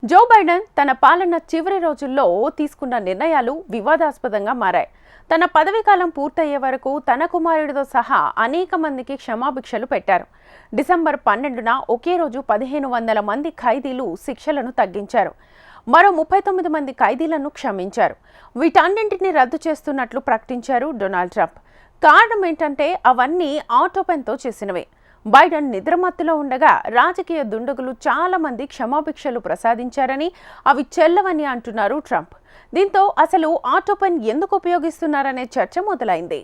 Joe Biden తన పాలన చివరి రోజుల్లో తీసుకున్న నిర్ణయాలు వివాదాస్పదంగా మారాయి. తన పదవీకాలం పూర్తయ్యే వరకు తన కుమారుడితో సహా అనేక మందికి క్షమాభిక్షలు పెట్టారు. డిసెంబర్ 12న ఒకే రోజు 1500 మంది ఖైదీలు శిక్షలను తగ్గించారు. మరో 39 మంది ఖైదీలను క్షమించారు. వీటన్నింటినీ రద్దు చేస్తున్నట్లు ప్రకటించారు డొనాల్డ్ ట్రంప్. కారణం ఏంటంటే అవన్నీ ఆటోపెన్తో చేసినవే. బైడెన్ నిద్రమత్తులో ఉండగా రాజకీయ దుండగులు చాలా మంది క్షమాభిక్షలు ప్రసాదించారని, అవి చెల్లవని అంటున్నారు ట్రంప్. దీంతో అసలు ఆటోపెన్ ఎందుకు ఉపయోగిస్తున్నారనే చర్చ మొదలైంది.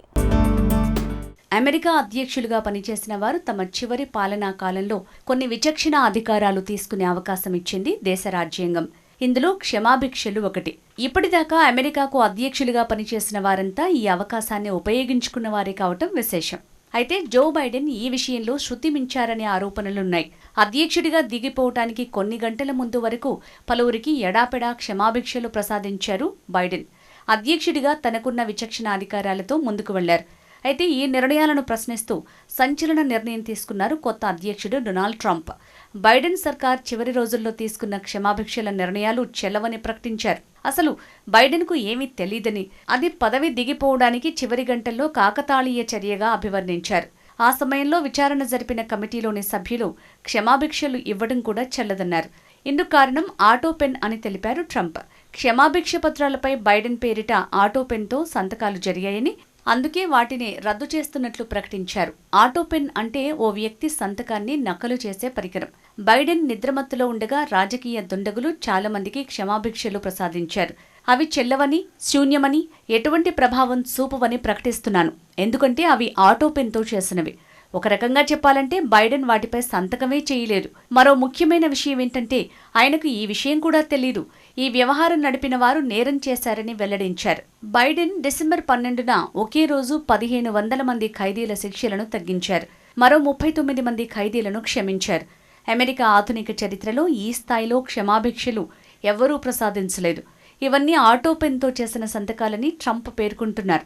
అమెరికా అధ్యక్షులుగా పనిచేసిన వారు తమ చివరి పాలనా కాలంలో కొన్ని విచక్షణ అధికారాలు తీసుకునే అవకాశం ఇచ్చింది దేశ రాజ్యాంగం. ఇందులో క్షమాభిక్షలు ఒకటి. ఇప్పటిదాకా అమెరికాకు అధ్యక్షులుగా పనిచేసిన వారంతా ఈ అవకాశాన్ని ఉపయోగించుకున్న వారే కావటం విశేషం. అయితే జో బైడెన్ ఈ విషయంలో శృతి మించారనే ఆరోపణలున్నాయి. అధ్యక్షుడిగా దిగిపోవటానికి కొన్ని గంటల ముందు వరకు పలువురికి ఎడాపెడా క్షమాభిక్షలు ప్రసాదించారు బైడెన్. అధ్యక్షుడిగా తనకున్న విచక్షణ అధికారాలతో ముందుకు వెళ్లారు. అయితే ఈ నిర్ణయాలను ప్రశ్నిస్తూ సంచలన నిర్ణయం తీసుకున్నారు కొత్త అధ్యక్షుడు డొనాల్డ్ ట్రంప్. బైడెన్ సర్కార్ చివరి రోజుల్లో తీసుకున్న క్షమాభిక్షల నిర్ణయాలు చెల్లవని ప్రకటించారు. అసలు బైడెన్కు ఏమీ తెలీదని, అది పదవి దిగిపోవడానికి చివరి గంటల్లో కాకతాళీయ చర్యగా అభివర్ణించారు. ఆ సమయంలో విచారణ జరిపిన కమిటీలోని సభ్యులు క్షమాభిక్షలు ఇవ్వడం కూడా చెల్లదన్నారు. ఇందుకు కారణం ఆటోపెన్ అని తెలిపారు ట్రంప్. క్షమాభిక్ష పత్రాలపై బైడెన్ పేరిట ఆటోపెన్తో సంతకాలు జరిగాయని, అందుకే వాటిని రద్దు చేస్తున్నట్లు ప్రకటించారు. ఆటోపెన్ అంటే ఓ వ్యక్తి సంతకాన్ని నకలు చేసే పరికరం. బైడెన్ నిద్రమత్తులో ఉండగా రాజకీయ దుండగులు చాలా మందికి క్షమాభిక్షలు ప్రసాదించారు. అవి చెల్లవని, శూన్యమని, ఎటువంటి ప్రభావం చూపవని ప్రకటిస్తున్నాను. ఎందుకంటే అవి ఆటోపెన్తో చేసినవి. ఒక రకంగా చెప్పాలంటే బైడెన్ వాటిపై సంతకమే చేయలేదు. మరో ముఖ్యమైన విషయం ఏంటంటే ఆయనకు ఈ విషయం కూడా తెలీదు. ఈ వ్యవహారం నడిపిన వారు నేరం చేశారని వెల్లడించారు. బైడెన్ డిసెంబర్ 12న ఒకే రోజు 1500 మంది ఖైదీల శిక్షలను తగ్గించారు. మరో 39 మంది ఖైదీలను క్షమించారు. అమెరికా ఆధునిక చరిత్రలో ఈ స్థాయిలో క్షమాభిక్షలు ఎవ్వరూ ప్రసాదించలేదు. ఇవన్నీ ఆటోపెన్తో చేసిన సంతకాలని ట్రంప్ పేర్కొంటున్నారు.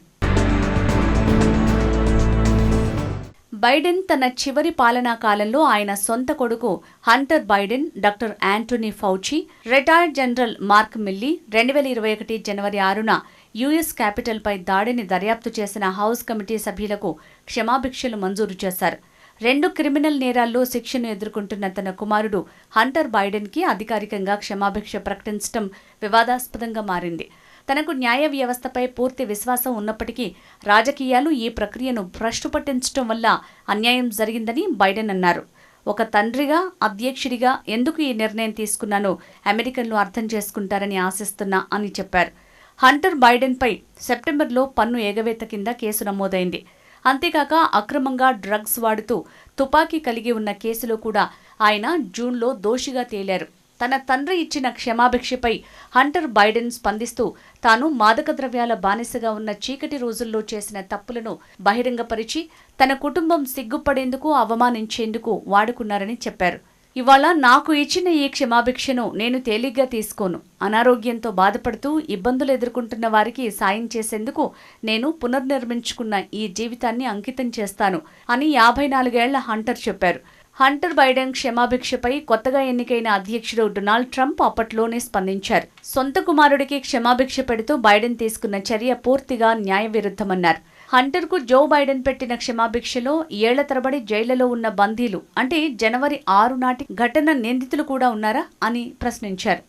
బైడెన్ తన చివరి పాలనా కాలంలో ఆయన సొంత కొడుకు Hunter Biden, doctor Anthony Fauci, retired general mark milli 2021 జనవరి 6న యుఎస్ క్యాపిటల్పై దాడిని దర్యాప్తు చేసిన హౌస్ కమిటీ సభ్యులకు క్షమాభిక్షలు మంజూరు చేశారు. 2 క్రిమినల్ నేరాల్లో శిక్షను ఎదుర్కొంటున్న తన కుమారుడు హంటర్ బైడెన్కి అధికారికంగా క్షమాభిక్ష ప్రకటించడం వివాదాస్పదంగా మారింది. తనకు న్యాయ వ్యవస్థపై పూర్తి విశ్వాసం ఉన్నప్పటికీ రాజకీయాలు ఈ ప్రక్రియను భ్రష్టు పట్టించడం వల్ల అన్యాయం జరిగిందని బైడెన్ అన్నారు. ఒక తండ్రిగా, అధ్యక్షుడిగా ఎందుకు ఈ నిర్ణయం తీసుకున్నానో అమెరికన్లు అర్థం చేసుకుంటారని ఆశిస్తున్నా అని చెప్పారు. హంటర్ బైడెన్పై సెప్టెంబర్లో పన్ను ఎగవేత కింద కేసు నమోదైంది. అంతేకాక అక్రమంగా డ్రగ్స్ వాడుతూ తుపాకీ కలిగి ఉన్న కేసులో కూడా ఆయన జూన్లో దోషిగా తేలారు. తన తండ్రి ఇచ్చిన క్షమాభిక్షపై హంటర్ బైడెన్ స్పందిస్తూ తాను మాదక ద్రవ్యాల బానిసగా ఉన్న చీకటి రోజుల్లో చేసిన తప్పులను బహిరంగపరిచి తన కుటుంబం సిగ్గుపడేందుకు, అవమానించేందుకు వాడుకున్నారని చెప్పారు. ఇవాళ నాకు ఇచ్చిన ఈ క్షమాభిక్షను నేను తేలిగ్గా తీసుకోను. అనారోగ్యంతో బాధపడుతూ ఇబ్బందులు ఎదుర్కొంటున్న వారికి సాయం చేసేందుకు నేను పునర్నిర్మించుకున్న ఈ జీవితాన్ని అంకితం చేస్తాను అని 54 ఏళ్ల హంటర్ చెప్పారు. హంటర్ బైడెన్ క్షమాభిక్షపై కొత్తగా ఎన్నికైన అధ్యక్షుడు డొనాల్డ్ ట్రంప్ అప్పట్లోనే స్పందించారు. సొంత కుమారుడికి క్షమాభిక్ష పెడుతూ బైడెన్ తీసుకున్న చర్య పూర్తిగా న్యాయ విరుద్ధమన్నారు. హంటర్కు జో బైడెన్ పెట్టిన క్షమాభిక్షలో ఏళ్ల తరబడి జైళ్లలో ఉన్న బందీలు, అంటే జనవరి 6 నాటి ఘటన నిందితులు కూడా ఉన్నారా అని ప్రశ్నించారు.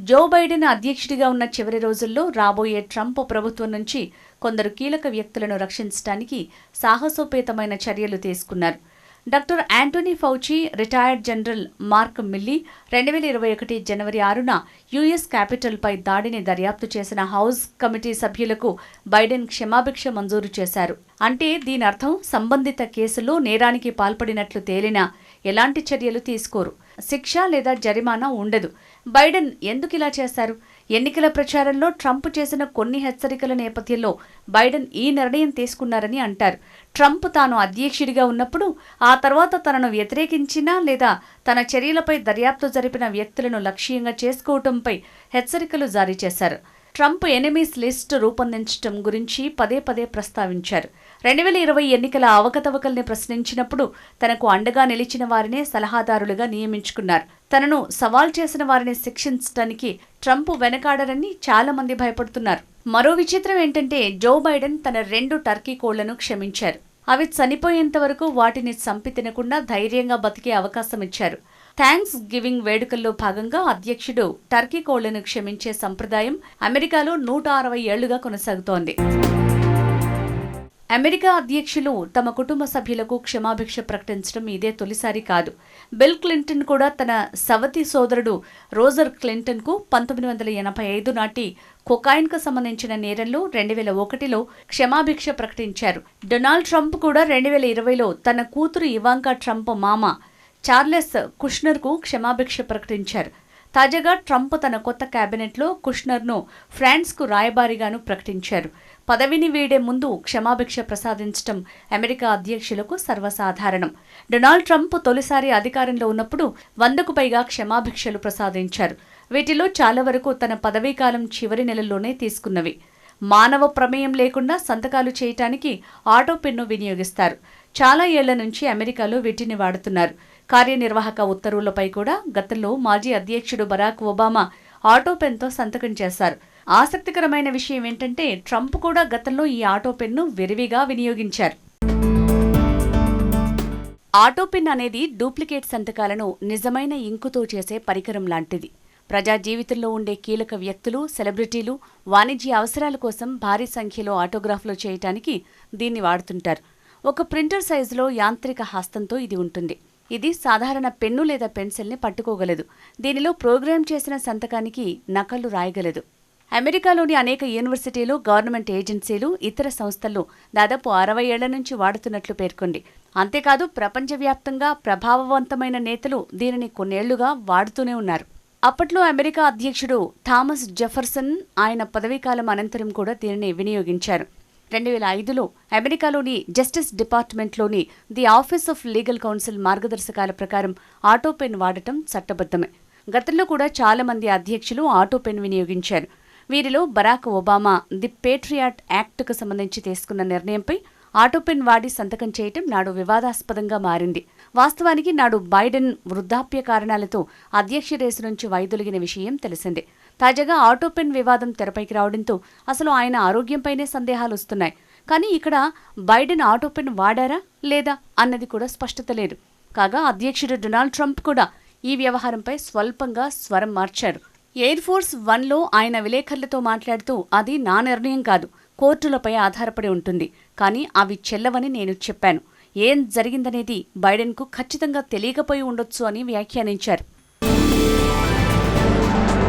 జో బైడెన్ అధ్యక్షుడిగా ఉన్న చివరి రోజుల్లో రాబోయే ట్రంప్ ప్రభుత్వం నుంచి కొందరు కీలక వ్యక్తులను రక్షించడానికి సాహసోపేతమైన చర్యలు తీసుకున్నారు. Doctor Anthony Fauci, retired general mark milli 2021 జనవరి 6న యుఎస్ క్యాపిటల్పై దాడిని దర్యాప్తు చేసిన హౌస్ కమిటీ సభ్యులకు బైడెన్ క్షమాభిక్ష మంజూరు చేశారు. అంటే దీని అర్థం సంబంధిత కేసులో నేరానికి పాల్పడినట్లు తేలినా ఎలాంటి చర్యలు తీసుకోరు, శిక్ష లేదా జరిమానా ఉండదు. బైడెన్ ఎందుకు ఇలా చేశారు? ఎన్నికల ప్రచారంలో ట్రంప్ చేసిన కొన్ని హెచ్చరికల నేపథ్యంలో బైడెన్ ఈ నిర్ణయం తీసుకున్నారని అంటారు. ట్రంప్ తాను అధ్యక్షుడిగా ఉన్నప్పుడు, ఆ తర్వాత తనను వ్యతిరేకించిన లేదా తన చర్యలపై దర్యాప్తు జరిపిన వ్యక్తులను లక్ష్యంగా చేసుకోవటంపై హెచ్చరికలు జారీ చేశారు. ట్రంప్ ఎనిమీస్ లిస్ట్ రూపొందించడం గురించి పదే పదే ప్రస్తావించారు. 2020 ఎన్నికల అవకతవకల్ని ప్రశ్నించినప్పుడు తనకు అండగా నిలిచిన వారినే సలహాదారులుగా నియమించుకున్నారు. తనను సవాల్ చేసిన వారిని శిక్షించడానికి ట్రంప్ వెనకాడరని చాలా మంది భయపడుతున్నారు. మరో విచిత్రం ఏంటంటే జో బైడెన్ తన 2 టర్కీ కోళ్లను క్షమించారు. అవి చనిపోయేంత వరకు వాటిని చంపి తినకుండా ధైర్యంగా బతికే అవకాశం ఇచ్చారు. థ్యాంక్స్ గివింగ్ వేడుకల్లో భాగంగా అధ్యక్షుడు టర్కీ కోళ్లను క్షమించే సంప్రదాయం అమెరికాలో 160 ఏళ్లుగా కొనసాగుతోంది. అమెరికా అధ్యక్షులు తమ కుటుంబ సభ్యులకు క్షమాభిక్ష ప్రకటించడం ఇదే తొలిసారి కాదు. బిల్ క్లింటన్ కూడా తన సవతి సోదరుడు రోజర్ క్లింటన్కు 1985 నాటి కొకాయిన్కు సంబంధించిన నేరంలో 2001లో క్షమాభిక్ష ప్రకటించారు. డొనాల్డ్ ట్రంప్ కూడా 2020లో తన కూతురు ఇవాంకా ట్రంప్ మామ చార్లెస్ కుష్నర్కు క్షమాభిక్ష ప్రకటించారు. తాజాగా ట్రంప్ తన కొత్త కేబినెట్లో కుష్నర్ను ఫ్రాన్స్కు రాయబారిగాను ప్రకటించారు. పదవిని వీడే ముందు క్షమాభిక్ష ప్రసాదించడం అమెరికా అధ్యక్షులకు సర్వసాధారణం. డొనాల్డ్ ట్రంప్ తొలిసారి అధికారంలో ఉన్నప్పుడు 100కు పైగా క్షమాభిక్షలు ప్రసాదించారు. వీటిలో చాలా వరకు తన పదవీకాలం చివరి నెలల్లోనే తీసుకున్నవి. మానవ ప్రమేయం లేకుండా సంతకాలు చేయటానికి ఆటో పెన్ను వినియోగిస్తారు. చాలా ఏళ్ల నుంచి అమెరికాలో వీటిని వాడుతున్నారు. కార్యనిర్వాహక ఉత్తర్వులపై కూడా గతంలో మాజీ అధ్యక్షుడు బరాక్ ఒబామా ఆటో పెన్తో సంతకం చేశారు. ఆసక్తికరమైన విషయం ఏంటంటే ట్రంప్ కూడా గతంలో ఈ ఆటో పెన్ను విరివిగా వినియోగించారు. ఆటో పెన్ అనేది డూప్లికేట్ సంతకాలను నిజమైన ఇంకుతో చేసే పరికరం లాంటిది. ప్రజా జీవితంలో ఉండే కీలక వ్యక్తులు, సెలబ్రిటీలు వాణిజ్య అవసరాల కోసం భారీ సంఖ్యలో ఆటోగ్రాఫ్లు చేయటానికి దీన్ని వాడుతుంటారు. ఒక ప్రింటర్ సైజులో యాంత్రిక హస్తంతో ఇది ఉంటుంది. ఇది సాధారణ పెన్ను లేదా పెన్సిల్ని పట్టుకోగలదు. దీనిలో ప్రోగ్రామ్ చేసిన సంతకానికి నకళ్లు రాయగలదు. అమెరికాలోని అనేక యూనివర్సిటీలు, గవర్నమెంట్ ఏజెన్సీలు, ఇతర సంస్థల్లో దాదాపు 60 ఏళ్ల నుంచి వాడుతున్నట్లు పేర్కొంది. అంతేకాదు ప్రపంచవ్యాప్తంగా ప్రభావవంతమైన నేతలు దీనిని కొన్నేళ్లుగా వాడుతూనే ఉన్నారు. అప్పట్లో అమెరికా అధ్యక్షుడు థామస్ జెఫర్సన్ ఆయన పదవీకాలం అనంతరం కూడా దీనిని వినియోగించారు. 2005లో అమెరికాలోని జస్టిస్ డిపార్ట్మెంట్లోని the office of legal counsel మార్గదర్శకాల ప్రకారం ఆటో పెన్ వాడటం చట్టబద్ధమే. గతంలో కూడా చాలా మంది అధ్యక్షులు ఆటో పెన్ వినియోగించారు. వీరిలో బరాక్ ఒబామా ది పేట్రియాట్ యాక్ట్కు సంబంధించి తీసుకున్న నిర్ణయంపై ఆటో పెన్ వాడి సంతకం చేయటం నాడు వివాదాస్పదంగా మారింది. వాస్తవానికి నాడు బైడెన్ వృద్ధాప్య కారణాలతో అధ్యక్ష రేసు నుంచి వైదొలిగిన విషయం తెలిసిందే. తాజాగా ఆటో పెన్ వివాదం తెరపైకి రావడంతో అసలు ఆయన ఆరోగ్యంపైనే సందేహాలు వస్తున్నాయి. కానీ ఇక్కడ బైడెన్ ఆటో పెన్ వాడారా లేదా అన్నది కూడా స్పష్టత లేదు. కాగా అధ్యక్షుడు డొనాల్డ్ ట్రంప్ కూడా ఈ వ్యవహారంపై స్వల్పంగా స్వరం మార్చారు. ఎయిర్ ఫోర్స్ 1లో ఆయన విలేకరులతో మాట్లాడుతూ అది నా నిర్ణయం కాదు, కోర్టులపై ఆధారపడి ఉంటుంది, కానీ అవి చెల్లవని నేను చెప్పాను. ఏం జరిగిందనేది బైడెన్కు ఖచ్చితంగా తెలియకపోయి ఉండొచ్చు అని వ్యాఖ్యానించారు.